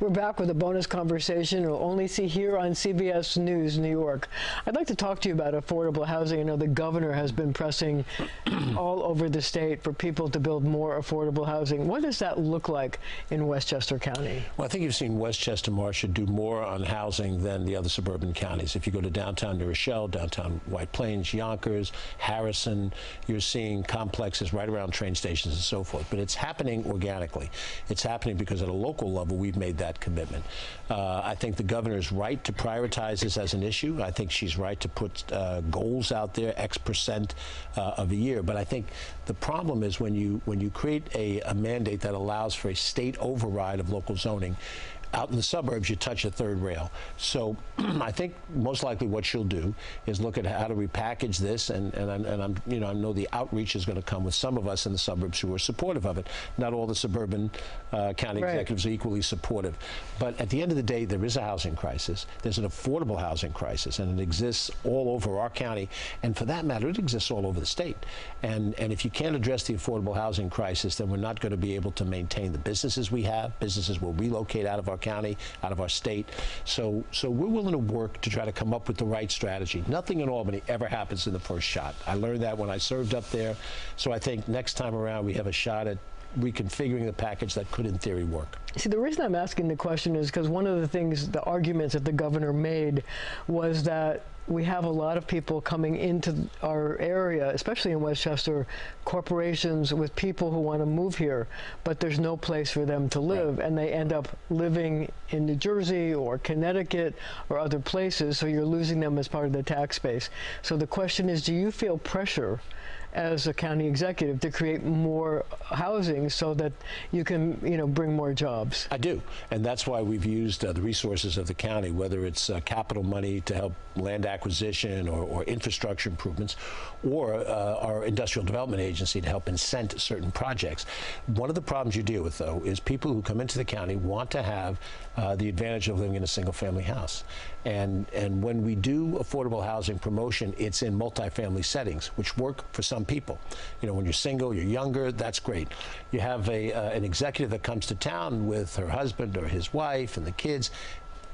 We're back with a bonus conversation you'll only see here on CBS News New York. I'd like to talk to you about affordable housing. I know the governor has been pressing all over the state for people to build more affordable housing. What does that look like in Westchester County? Well, I think you've seen Westchester, Marcia, do more on housing than the other suburban counties. If you go to downtown New Rochelle, downtown White Plains, Yonkers, Harrison, you're seeing complexes right around train stations and so forth. But it's happening organically. It's happening because at a local level, we've made that commitment. I think the governor is right to prioritize this as an issue. I think she's right to put goals out there, X% of a year. But I think the problem is when you create a mandate that allows for a state override of local zoning, out in the suburbs, you touch a third rail. So I think most likely what she'll do is look at how to repackage this, and I know the outreach is going to come with some of us in the suburbs who are supportive of it. Not all the suburban county executives are equally supportive. But at the end of the day, there is a housing crisis. There's an affordable housing crisis, and it exists all over our county. And for that matter, it exists all over the state. And if you can't address the affordable housing crisis, then we're not going to be able to maintain the businesses we have. Businesses will relocate out of our county, out of our state. So we're willing to work to try to come up with the right strategy. Nothing in Albany ever happens in the first shot. I learned that when I served up there. So I think next time around we have a shot at reconfiguring the package that could in theory work. See, the reason I'm asking the question is because one of the things, the arguments that the governor made was that we have a lot of people coming into our area, especially in Westchester, corporations with people who want to move here, but there's no place for them to live, and they end up living in New Jersey or Connecticut or other places, so you're losing them as part of the tax base. So the question is, do you feel pressure as a county executive to create more housing so that you can, bring more jobs? I do, and that's why we've used the resources of the county, whether it's capital money to help land acquisition or infrastructure improvements, or our industrial development agency to help incent certain projects. One of the problems you deal with, though, is people who come into the county want to have the advantage of living in a single-family house. And when we do affordable housing promotion, it's in multifamily settings, which work for some people. When you're single, you're younger, that's great. You have an executive that comes to town with her husband or his wife and the kids,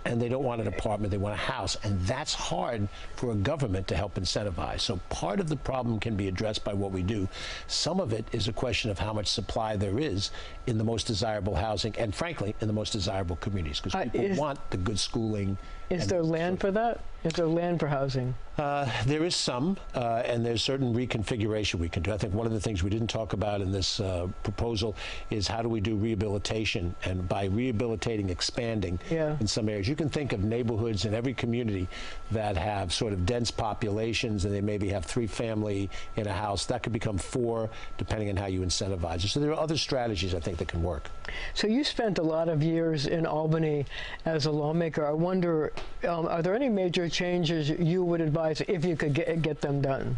and they don't want an apartment, they want a house. And that's hard for a government to help incentivize. So part of the problem can be addressed by what we do. Some of it is a question of how much supply there is in the most desirable housing, and frankly, in the most desirable communities, because people want the good schooling. Is there land for that? Is there land for housing? There is some, and there's certain reconfiguration we can do. I think one of the things we didn't talk about in this proposal is how do we do rehabilitation, and by rehabilitating, expanding in some areas. You can think of neighborhoods in every community that have sort of dense populations, and they maybe have 3 family in a house. That could become 4, depending on how you incentivize it. So there are other strategies, I think, that can work. So you spent a lot of years in Albany as a lawmaker. I wonder, are there any major changes you would advise if you could get them done?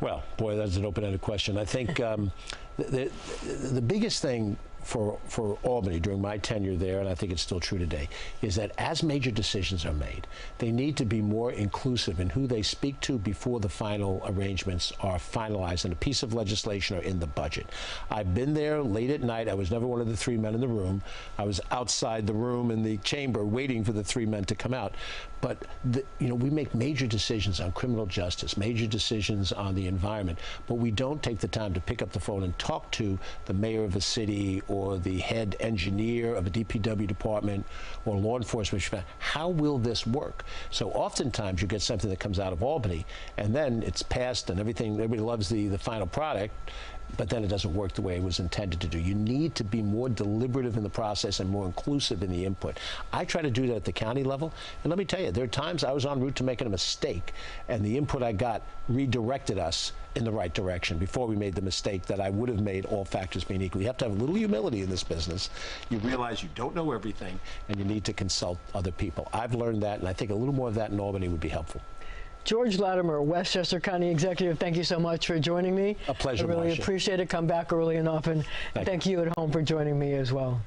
Well, boy, that's an open-ended question. I think the biggest thing for Albany during my tenure there, and I think it's still true today, is that as major decisions are made, they need to be more inclusive in who they speak to before the final arrangements are finalized in a piece of legislation or in the budget. I've been there late at night. I was never one of the 3 men in the room. I was outside the room in the chamber waiting for the 3 men to come out. But we make major decisions on criminal justice, major decisions on the environment, but we don't take the time to pick up the phone and talk to the mayor of a city or the head engineer of a DPW department or law enforcement. How will this work? So oftentimes you get something that comes out of Albany, and then it's passed and everybody loves the final product, but then it doesn't work the way it was intended to do. You need to be more deliberative in the process and more inclusive in the input. I try to do that at the county level, and let me tell you, there are times I was en route to making a mistake, and the input I got redirected us in the right direction before we made the mistake that I would have made, all factors being equal. You have to have a little humility in this business. You realize you don't know everything, and you need to consult other people. I've learned that, and I think a little more of that in Albany would be helpful. George Latimer, Westchester County Executive, thank you so much for joining me. A pleasure, I really Marcia. Appreciate it. Come back early and often. Thank you at home for joining me as well.